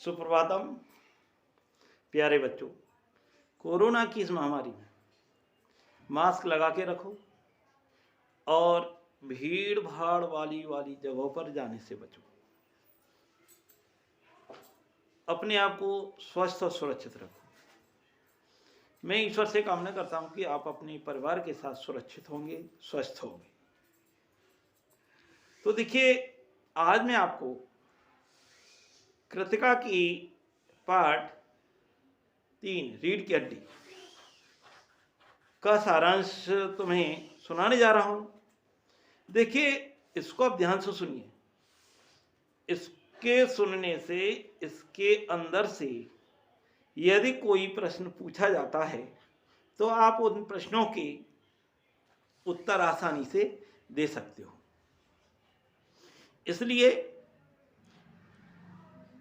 सुप्रभातम प्यारे बच्चों। कोरोना की इस महामारी में मास्क लगा के रखो और भीड़ भाड़ वाली जगहों पर जाने से बचो। अपने आप को स्वस्थ और सुरक्षित रखो। मैं ईश्वर से कामना करता हूं कि आप अपने परिवार के साथ सुरक्षित होंगे, स्वस्थ होंगे। तो देखिए, आज मैं आपको कृतिका की पाठ 3 रीढ़ की हड्डी का सारांश तुम्हें सुनाने जा रहा हूं। देखिए, इसको आप ध्यान से सुनिए। इसके सुनने से, इसके अंदर से यदि कोई प्रश्न पूछा जाता है तो आप उन प्रश्नों के उत्तर आसानी से दे सकते हो। इसलिए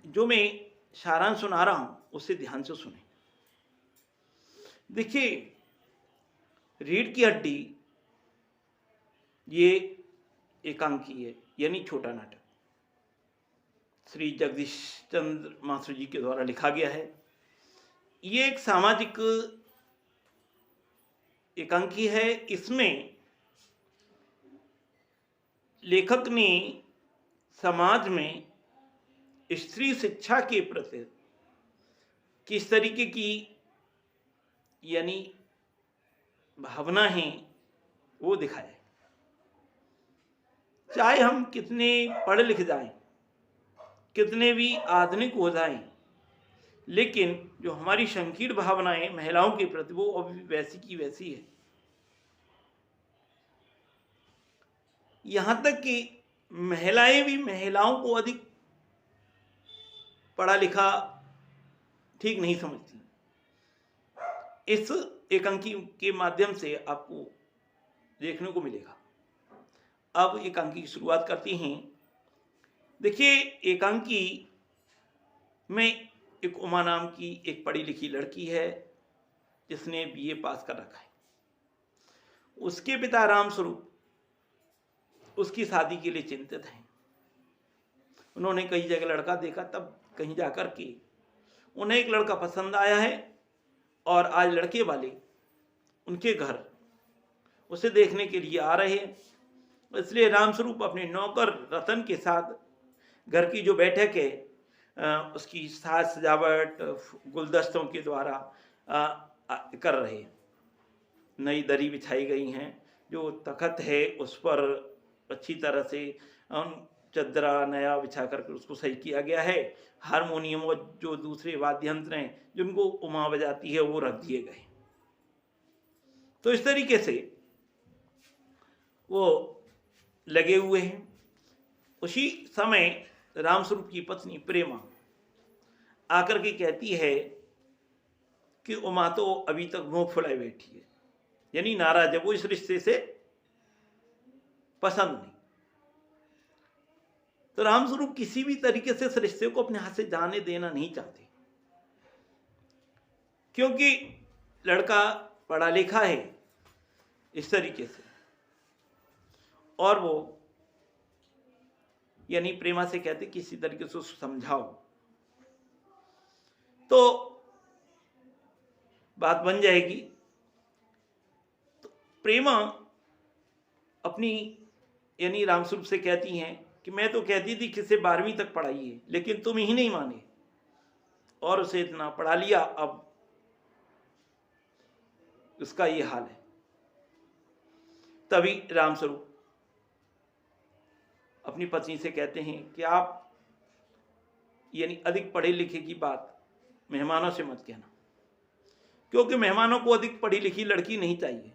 जो मैं सारांश सुना रहा हूं उसे ध्यान से सुने। देखिए, रीढ़ की हड्डी ये एकांकी है, यानी छोटा नाटक श्री जगदीश चंद्र मास्टर जी के द्वारा लिखा गया है। ये एक सामाजिक एकांकी है। इसमें लेखक ने समाज में स्त्री शिक्षा के प्रति किस तरीके की यानी भावना है वो दिखाया। चाहे हम कितने पढ़ लिख जाएं, कितने भी आधुनिक हो जाएं, लेकिन जो हमारी संकीर्ण भावनाएं महिलाओं के प्रति वो अभी वैसी की वैसी है। यहां तक कि महिलाएं भी महिलाओं को अधिक पढ़ा लिखा ठीक नहीं समझती। इस एकांकी के माध्यम से आपको देखने को मिलेगा। अब एकांकी की शुरुआत करते हैं। देखिए, एकांकी में एक उमा नाम की एक पढ़ी लिखी लड़की है जिसने बीए पास कर रखा है। उसके पिता रामस्वरूप उसकी शादी के लिए चिंतित हैं। उन्होंने कई जगह लड़का देखा, तब कहीं जाकर के उन्हें एक लड़का पसंद आया है और आज लड़के वाले उनके घर उसे देखने के लिए आ रहे हैं। इसलिए रामस्वरूप अपने नौकर रतन के साथ घर की जो बैठक है उसकी साज सजावट गुलदस्तों के द्वारा कर रहे हैं। नई दरी बिछाई गई हैं, जो तखत है उस पर अच्छी तरह से चदरा नया बिछा करके उसको सही किया गया है। हारमोनियम और जो दूसरे वाद्य यंत्र हैं जिनको उमा बजाती है वो रख दिए गए। तो इस तरीके से वो लगे हुए हैं। उसी समय रामस्वरूप की पत्नी प्रेमा आकर के कहती है कि उमा तो अभी तक मुंह फुलाए बैठी है, यानी नाराज है, वो इस रिश्ते से पसंद नहीं। तो रामस्वरूप किसी भी तरीके से इस रिश्ते को अपने हाथ से जाने देना नहीं चाहते, क्योंकि लड़का पढ़ा लिखा है इस तरीके से। और वो यानी प्रेमा से कहते किसी तरीके से उसको समझाओ, तो बात बन जाएगी। तो प्रेमा अपनी यानी रामस्वरूप से कहती हैं कि मैं तो कहती थी कि इसे 12वीं तक पढ़ाइए, लेकिन तुम ही नहीं माने और उसे इतना पढ़ा लिया, अब उसका ये हाल है। तभी रामस्वरूप अपनी पत्नी से कहते हैं कि आप यानी अधिक पढ़े लिखे की बात मेहमानों से मत कहना, क्योंकि मेहमानों को अधिक पढ़ी लिखी लड़की नहीं चाहिए।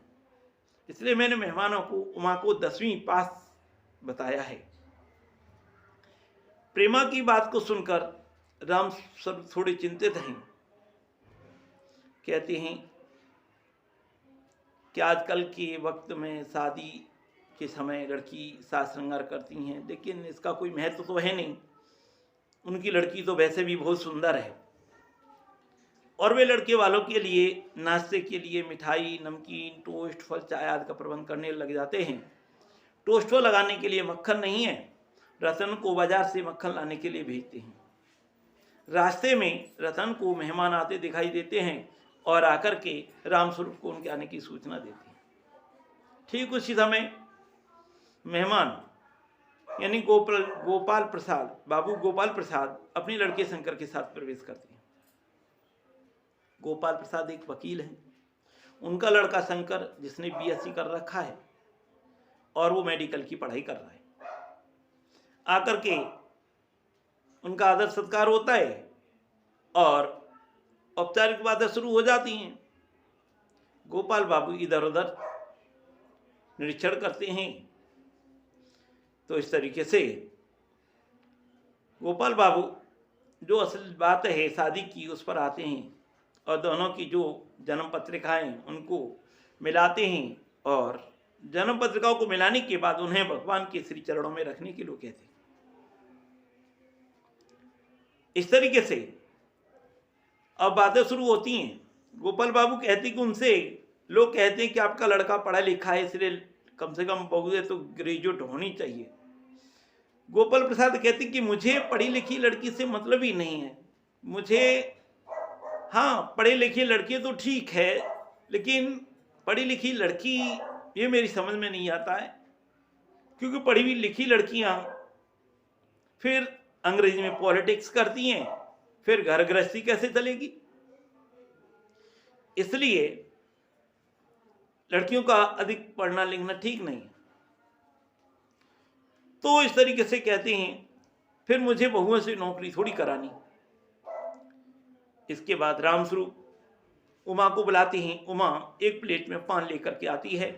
इसलिए मैंने मेहमानों को उमा को 10वीं पास बताया है। प्रेमा की बात को सुनकर राम सब थोड़े चिंतित हैं। कहते हैं कि आजकल के वक्त में शादी के समय लड़की साज श्रृंगार करती हैं, लेकिन इसका कोई महत्व तो है नहीं। उनकी लड़की तो वैसे भी बहुत सुंदर है और वे लड़के वालों के लिए नाश्ते के लिए मिठाई, नमकीन, टोस्ट, फल, चाय आदि का प्रबंध करने लग जाते हैं। टोस्ट पर लगाने के लिए मक्खन नहीं है, रतन को बाजार से मक्खन लाने के लिए भेजते हैं। रास्ते में रतन को मेहमान आते दिखाई देते हैं और आकर के रामस्वरूप को उनके आने की सूचना देते हैं। ठीक उसी समय मेहमान यानी गोपाल प्रसाद, बाबू गोपाल प्रसाद अपने लड़के शंकर के साथ प्रवेश करते हैं। गोपाल प्रसाद एक वकील हैं, उनका लड़का शंकर जिसने बीएससी कर रखा है और वो मेडिकल की पढ़ाई कर रहा है। आकर के उनका आदर सत्कार होता है और औपचारिक बातें शुरू हो जाती हैं। गोपाल बाबू इधर उधर निरीक्षण करते हैं। तो इस तरीके से गोपाल बाबू जो असल बात है शादी की उस पर आते हैं और दोनों की जो जन्म पत्रिकाएं उनको मिलाते हैं और जन्म पत्रिकाओं को मिलाने के बाद उन्हें भगवान के श्री चरणों में रखने के लिए कहते हैं। इस तरीके से अब बातें शुरू होती हैं। गोपाल बाबू कहते कि उनसे लोग कहते हैं कि आपका लड़का पढ़ा लिखा है, इसलिए कम से कम बहू तो ग्रेजुएट होनी चाहिए। गोपाल प्रसाद कहते कि मुझे पढ़ी लिखी लड़की से मतलब ही नहीं है। मुझे हाँ, पढ़ी लिखी लड़की तो ठीक है, लेकिन पढ़ी लिखी लड़की ये मेरी समझ में नहीं आता है, क्योंकि पढ़ी हुई लिखी लड़कियां फिर अंग्रेजी में पॉलिटिक्स करती हैं, फिर घर गृहस्थी कैसे चलेगी। इसलिए लड़कियों का अधिक पढ़ना लिखना ठीक नहीं है। तो इस तरीके से कहते हैं फिर मुझे बहुओं से नौकरी थोड़ी करानी। इसके बाद रामस्वरूप उमा को बुलाते हैं। उमा एक प्लेट में पान लेकर के आती है।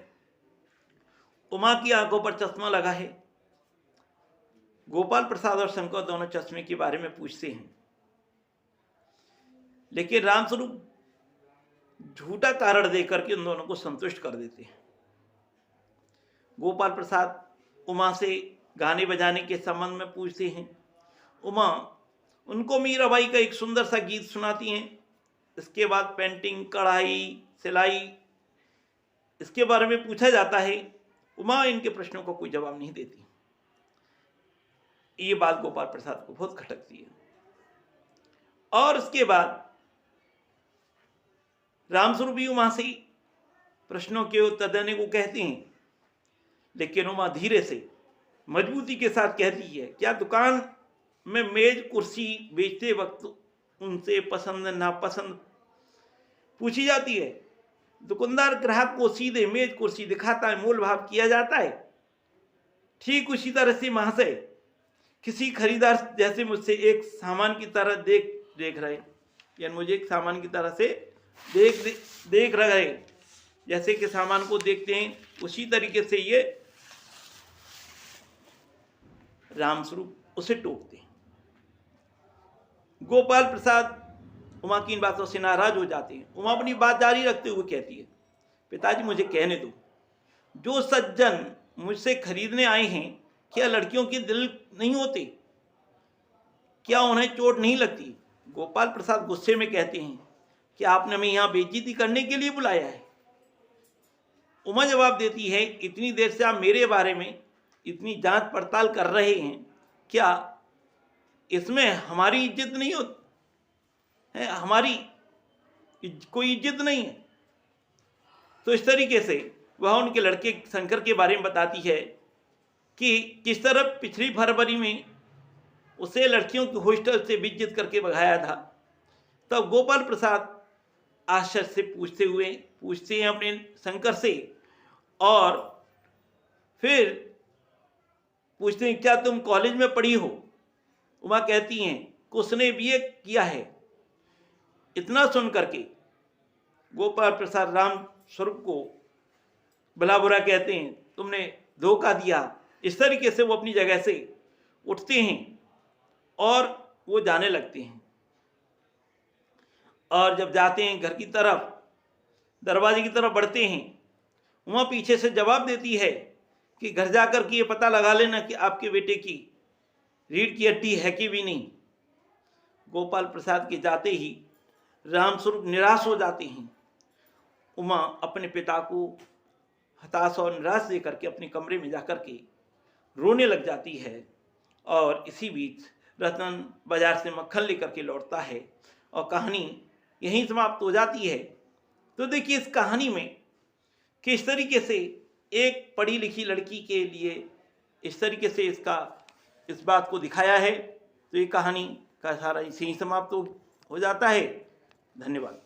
उमा की आंखों पर चश्मा लगा है। गोपाल प्रसाद और शंकर दोनों चश्मे के बारे में पूछते हैं, लेकिन रामस्वरूप झूठा कारण देकर के उन दोनों को संतुष्ट कर देते हैं। गोपाल प्रसाद उमा से गाने बजाने के संबंध में पूछते हैं। उमा उनको मीराबाई का एक सुंदर सा गीत सुनाती हैं। इसके बाद पेंटिंग, कढ़ाई, सिलाई, इसके बारे में पूछा जाता है। उमा इनके प्रश्नों को कोई जवाब नहीं देती। ये बात गोपाल प्रसाद को बहुत खटकती है। और उसके बाद रामस्वरूप भी उमा से प्रश्नों के उत्तर देने को कहते हैं, लेकिन उमा धीरे से मजबूती के साथ कहती है, क्या दुकान में मेज कुर्सी बेचते वक्त उनसे पसंद नापसंद पूछी जाती है? दुकानदार ग्राहक को सीधे मेज कुर्सी दिखाता है, मोल भाव किया जाता है। ठीक उसी तरह से महाशय किसी खरीदार जैसे मुझसे एक सामान की तरह देख रहे, यानी मुझे एक सामान की तरह से देख रहे, जैसे कि सामान को देखते हैं, उसी तरीके से ये रामस्वरूप उसे टोकते हैं। गोपाल प्रसाद उमा की इन बातों से नाराज हो जाते हैं। उमा अपनी बात जारी रखते हुए कहती है, पिताजी मुझे कहने दो, जो सज्जन मुझसे खरीदने आए हैं, क्या लड़कियों के दिल नहीं होते? क्या उन्हें चोट नहीं लगती? गोपाल प्रसाद गुस्से में कहते हैं कि आपने हमें यहाँ बेइज्जती करने के लिए बुलाया है। उमा जवाब देती है, इतनी देर से आप मेरे बारे में इतनी जांच पड़ताल कर रहे हैं, क्या इसमें हमारी इज्जत नहीं होती है? हमारी कोई इज्जत नहीं है। तो इस तरीके से वह उनके लड़के शंकर के बारे में बताती है कि किस तरह पिछली फरवरी में उसे लड़कियों की हॉस्टल से बेइज्जत करके भगाया था। तब गोपाल प्रसाद आश्चर्य से पूछते हैं अपने शंकर से, और फिर पूछते हैं, क्या तुम कॉलेज में पढ़ी हो? उमा कहती हैं कि उसने बीए किया है। इतना सुन करके गोपाल प्रसाद रामस्वरूप को भला बुरा कहते हैं, तुमने धोखा दिया। इस तरीके से वो अपनी जगह से उठते हैं और वो जाने लगते हैं। और जब जाते हैं घर की तरफ, दरवाजे की तरफ बढ़ते हैं, उमा पीछे से जवाब देती है कि घर जाकर के ये पता लगा लेना कि आपके बेटे की रीढ़ की हड्डी है कि भी नहीं। गोपाल प्रसाद के जाते ही रामस्वरूप निराश हो जाते हैं। उमा अपने पिता को हताश और निराश देकर के अपने कमरे में जाकर के रोने लग जाती है। और इसी बीच रतन बाजार से मक्खन लेकर के लौटता है और कहानी यहीं समाप्त हो जाती है। तो देखिए इस कहानी में किस तरीके से एक पढ़ी लिखी लड़की के लिए इस तरीके से इस बात को दिखाया है। तो ये कहानी का सारा इसी ही समाप्त हो जाता है। धन्यवाद।